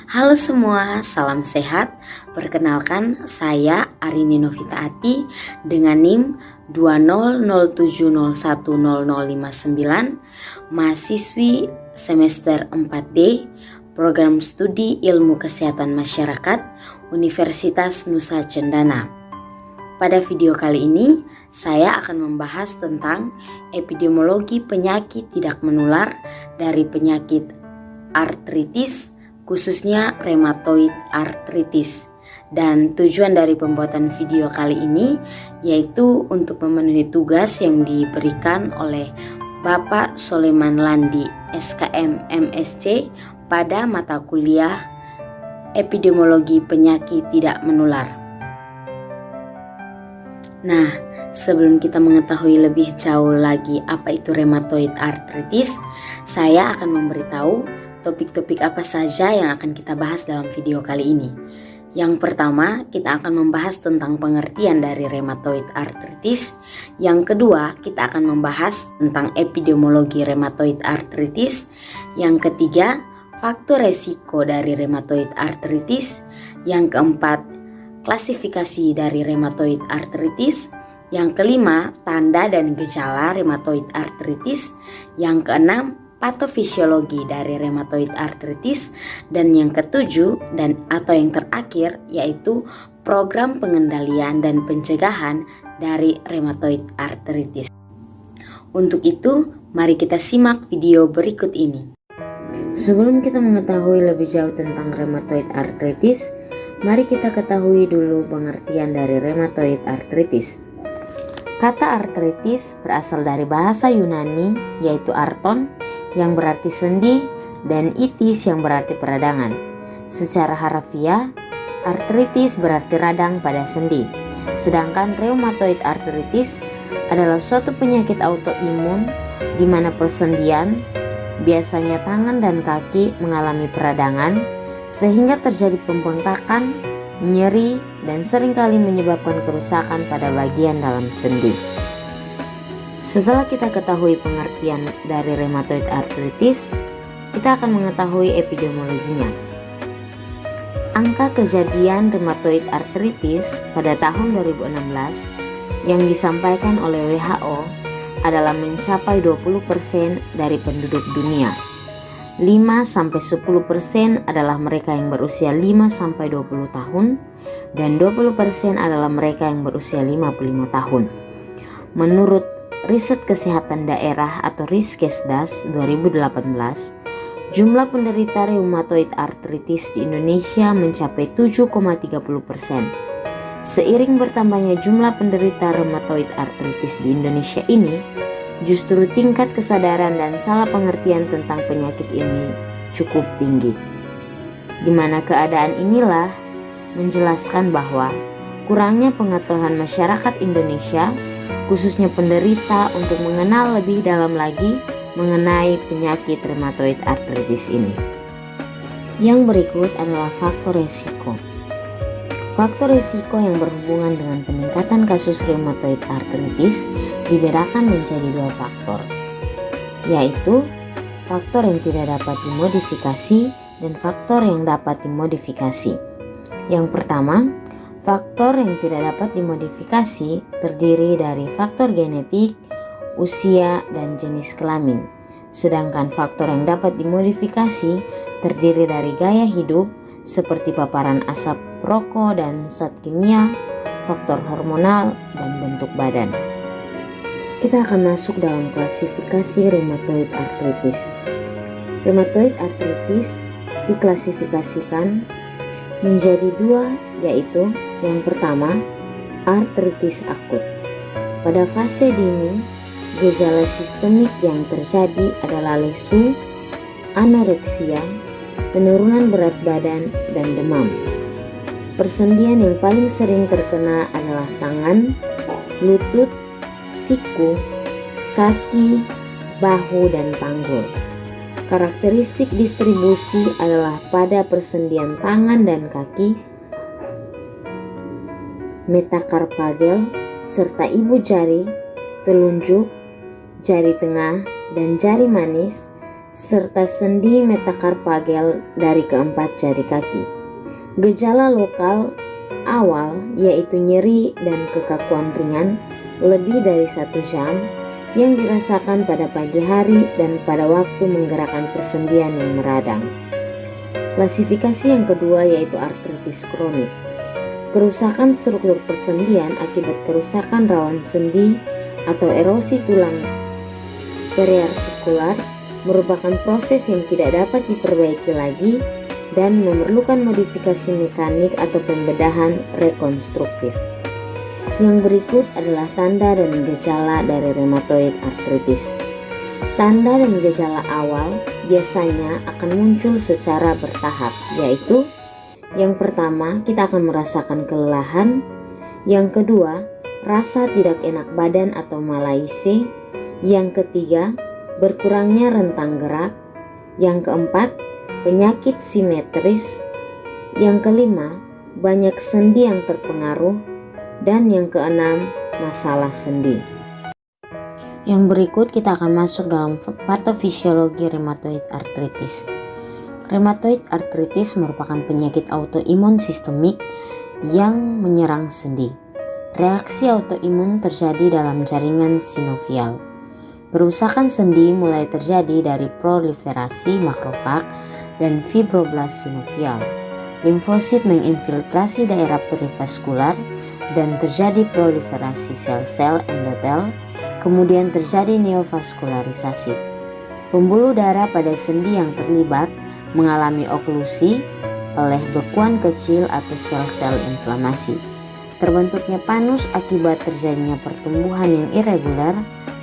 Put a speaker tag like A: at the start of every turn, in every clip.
A: Halo semua, salam sehat. Perkenalkan, saya Arini Novita Ati dengan NIM 20070100059, mahasiswi semester 4D, Program Studi Ilmu Kesehatan Masyarakat, Universitas Nusa Cendana. Pada video kali ini, saya akan membahas tentang epidemiologi penyakit tidak menular dari penyakit artritis, khususnya rheumatoid arthritis. Dan tujuan dari pembuatan video kali ini yaitu untuk memenuhi tugas yang diberikan oleh Bapak Soleman Landi, SKM MSc, pada mata kuliah epidemiologi penyakit tidak menular. Nah, sebelum kita mengetahui lebih jauh lagi apa itu rheumatoid arthritis, saya akan memberitahu topik-topik apa saja yang akan kita bahas dalam video kali ini. Yang pertama, kita akan membahas tentang pengertian dari rheumatoid arthritis. Yang kedua, kita akan membahas tentang epidemiologi rheumatoid arthritis. Yang ketiga, faktor resiko dari rheumatoid arthritis. Yang keempat, klasifikasi dari rheumatoid arthritis. Yang kelima, tanda dan gejala rheumatoid arthritis. Yang keenam, patofisiologi dari rheumatoid arthritis, dan yang ketujuh atau yang terakhir yaitu program pengendalian dan pencegahan dari rheumatoid arthritis. Untuk itu, mari kita simak video berikut ini. Sebelum kita mengetahui lebih jauh tentang rheumatoid arthritis, mari kita ketahui dulu pengertian dari rheumatoid arthritis. Kata arthritis berasal dari bahasa Yunani yaitu arton yang berarti sendi dan itis yang berarti peradangan. Secara harfiah, artritis berarti radang pada sendi. Sedangkan rheumatoid arthritis adalah suatu penyakit autoimun di mana persendian, biasanya tangan dan kaki, mengalami peradangan sehingga terjadi pembengkakan, nyeri, dan seringkali menyebabkan kerusakan pada bagian dalam sendi. Setelah kita ketahui pengertian dari rheumatoid arthritis, kita akan mengetahui epidemiologinya. Angka kejadian rheumatoid arthritis pada tahun 2016 yang disampaikan oleh WHO adalah mencapai 20% dari penduduk dunia. 5-10% adalah mereka yang berusia 5-20 tahun dan 20% adalah mereka yang berusia 55 tahun. Menurut Riset Kesehatan Daerah atau Riskesdas 2018, jumlah penderita rheumatoid arthritis di Indonesia mencapai 7,30%. Seiring bertambahnya jumlah penderita rheumatoid arthritis di Indonesia ini, justru tingkat kesadaran dan salah pengertian tentang penyakit ini cukup tinggi. Di mana keadaan inilah menjelaskan bahwa kurangnya pengetahuan masyarakat Indonesia, khususnya penderita, untuk mengenal lebih dalam lagi mengenai penyakit rheumatoid arthritis ini. Yang berikut adalah faktor resiko. Faktor risiko yang berhubungan dengan peningkatan kasus rheumatoid arthritis dibedakan menjadi dua faktor, yaitu faktor yang tidak dapat dimodifikasi dan faktor yang dapat dimodifikasi. Yang pertama, faktor yang tidak dapat dimodifikasi terdiri dari faktor genetik, usia, dan jenis kelamin. Sedangkan faktor yang dapat dimodifikasi terdiri dari gaya hidup, seperti paparan asap rokok dan zat kimia, faktor hormonal, dan bentuk badan. Kita akan masuk dalam klasifikasi rheumatoid arthritis. Rheumatoid arthritis diklasifikasikan menjadi dua, yaitu yang pertama, artritis akut. Pada fase dini, gejala sistemik yang terjadi adalah lesu, anoreksia, penurunan berat badan, dan demam. Persendian yang paling sering terkena adalah tangan, lutut, siku, kaki, bahu, dan panggul. Karakteristik distribusi adalah pada persendian tangan dan kaki, metakarpagel, serta ibu jari, telunjuk, jari tengah, dan jari manis, serta sendi metakarpagel dari keempat jari kaki. Gejala lokal awal yaitu nyeri dan kekakuan ringan lebih dari 1 jam yang dirasakan pada pagi hari dan pada waktu menggerakkan persendian yang meradang. Klasifikasi yang kedua yaitu artritis kronik. Kerusakan struktur persendian akibat kerusakan rawan sendi atau erosi tulang periartikular merupakan proses yang tidak dapat diperbaiki lagi dan memerlukan modifikasi mekanik atau pembedahan rekonstruktif. Yang berikut adalah tanda dan gejala dari rheumatoid arthritis. Tanda dan gejala awal biasanya akan muncul secara bertahap, yaitu yang pertama, kita akan merasakan kelelahan. Yang kedua, rasa tidak enak badan atau malaise. Yang ketiga, berkurangnya rentang gerak. Yang keempat, penyakit simetris. Yang kelima, banyak sendi yang terpengaruh. Dan yang keenam, masalah sendi. Yang berikut kita akan masuk dalam patofisiologi rheumatoid arthritis. Rheumatoid arthritis merupakan penyakit autoimun sistemik yang menyerang sendi. Reaksi autoimun terjadi dalam jaringan sinovial. Kerusakan sendi mulai terjadi dari proliferasi makrofag dan fibroblast sinovial. Limfosit menginfiltrasi daerah perivaskular dan terjadi proliferasi sel-sel endotel, kemudian terjadi neovaskularisasi. Pembuluh darah pada sendi yang terlibat mengalami oklusi oleh bekuan kecil atau sel-sel inflamasi. Terbentuknya panus akibat terjadinya pertumbuhan yang irregular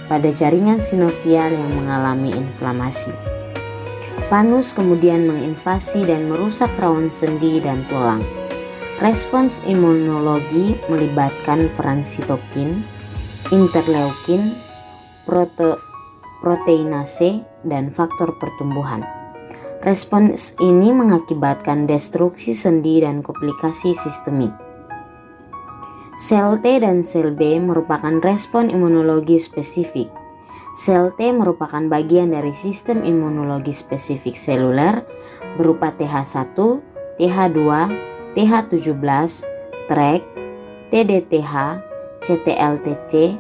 A: pada jaringan sinovial yang mengalami inflamasi. Panus kemudian menginvasi dan merusak rawan sendi dan tulang. Respons imunologi melibatkan peran sitokin, interleukin, proteinase, dan faktor pertumbuhan. Respons ini mengakibatkan destruksi sendi dan komplikasi sistemik. Sel T dan sel B merupakan respon imunologi spesifik. Sel T merupakan bagian dari sistem imunologi spesifik seluler berupa TH1, TH2, TH17, TREG, TDTH, CTLTC,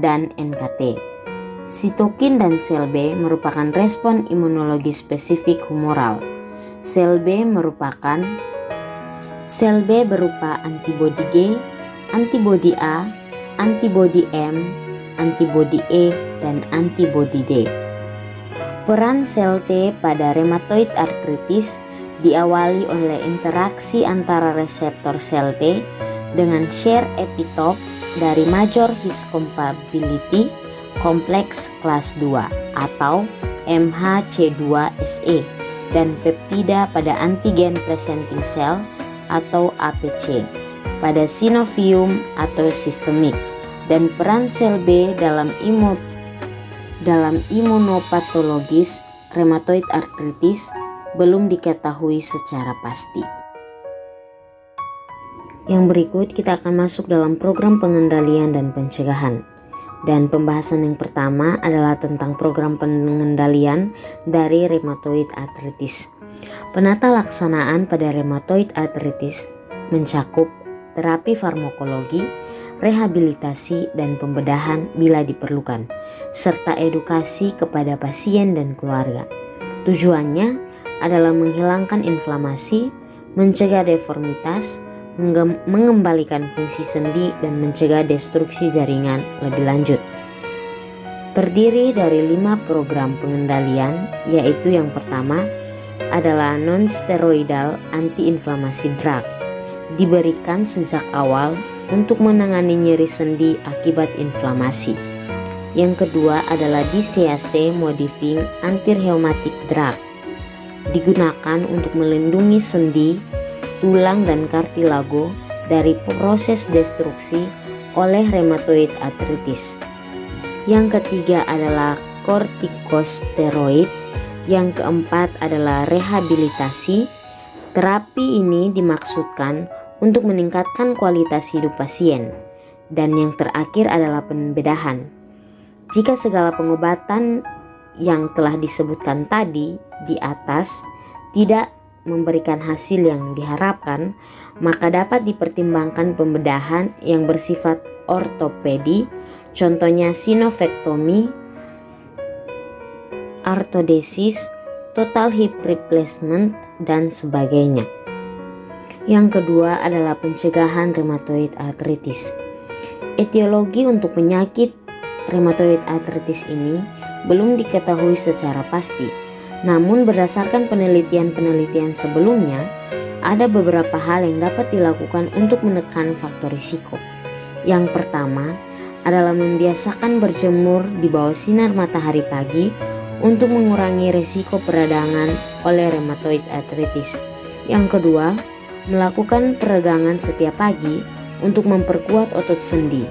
A: dan NKT. Sitokin dan sel B merupakan respon imunologi spesifik humoral. Sel B berupa antibodi G, antibodi A, antibodi M, antibodi E, dan antibodi D. Peran sel T pada rheumatoid arthritis diawali oleh interaksi antara reseptor sel T dengan share epitope dari major histocompatibility kompleks kelas 2 atau MHC2-SE dan peptida pada antigen presenting cell atau APC pada sinovium atau sistemik, dan peran sel B dalam imunopatologis rheumatoid arthritis belum diketahui secara pasti. Yang berikut kita akan masuk dalam program pengendalian dan pencegahan. Dan pembahasan yang pertama adalah tentang program pengendalian dari rheumatoid arthritis. Penata laksanaan pada rheumatoid arthritis mencakup terapi farmakologi, rehabilitasi, dan pembedahan bila diperlukan, serta edukasi kepada pasien dan keluarga. Tujuannya adalah menghilangkan inflamasi, mencegah deformitas, mengembalikan fungsi sendi, dan mencegah destruksi jaringan lebih lanjut. Terdiri dari 5 program pengendalian, yaitu yang pertama adalah non-steroidal anti-inflamasi drug, diberikan sejak awal untuk menangani nyeri sendi akibat inflamasi. Yang kedua adalah DCAC modifying anti-rheumatic drug, digunakan untuk melindungi sendi, tulang, dan kartilago dari proses destruksi oleh rheumatoid arthritis. Yang ketiga adalah kortikosteroid. Yang keempat adalah rehabilitasi. Terapi ini dimaksudkan untuk meningkatkan kualitas hidup pasien. Dan yang terakhir adalah pembedahan. Jika segala pengobatan yang telah disebutkan tadi di atas tidak memberikan hasil yang diharapkan, maka dapat dipertimbangkan pembedahan yang bersifat ortopedi, contohnya sinofektomi, artodesis, total hip replacement, dan sebagainya. Yang kedua adalah pencegahan rheumatoid arthritis. Etiologi untuk penyakit rheumatoid arthritis ini belum diketahui secara pasti. Namun berdasarkan penelitian-penelitian sebelumnya, ada beberapa hal yang dapat dilakukan untuk menekan faktor risiko. Yang pertama adalah membiasakan berjemur di bawah sinar matahari pagi untuk mengurangi risiko peradangan oleh rheumatoid arthritis. Yang kedua, melakukan peregangan setiap pagi untuk memperkuat otot sendi.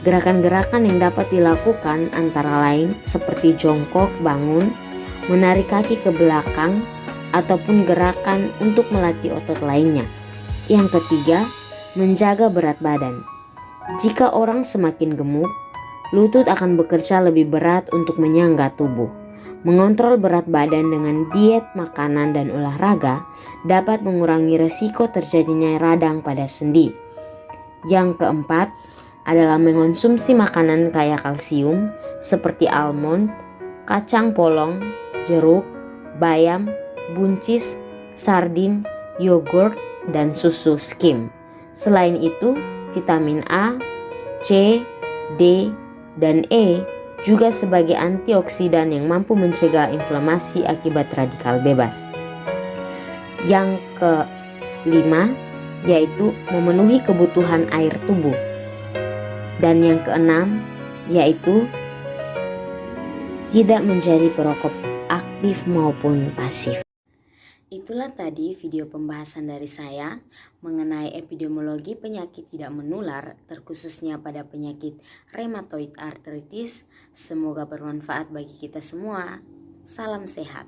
A: Gerakan-gerakan yang dapat dilakukan antara lain seperti jongkok, bangun, menarik kaki ke belakang, ataupun gerakan untuk melatih otot lainnya. Yang ketiga, menjaga berat badan. Jika orang semakin gemuk, lutut akan bekerja lebih berat untuk menyangga tubuh. Mengontrol berat badan dengan diet, makanan, dan olahraga dapat mengurangi resiko terjadinya radang pada sendi. Yang keempat adalah mengonsumsi makanan kaya kalsium seperti almond, kacang polong, jeruk, bayam, buncis, sardin, yogurt, dan susu skim. Selain itu, vitamin A, C, D, dan E juga sebagai antioksidan yang mampu mencegah inflamasi akibat radikal bebas. Yang kelima yaitu memenuhi kebutuhan air tubuh. Dan yang keenam yaitu tidak menjadi perokok aktif maupun pasif. Itulah tadi video pembahasan dari saya mengenai epidemiologi penyakit tidak menular, terkhususnya pada penyakit rheumatoid arthritis. Semoga bermanfaat bagi kita semua. Salam sehat.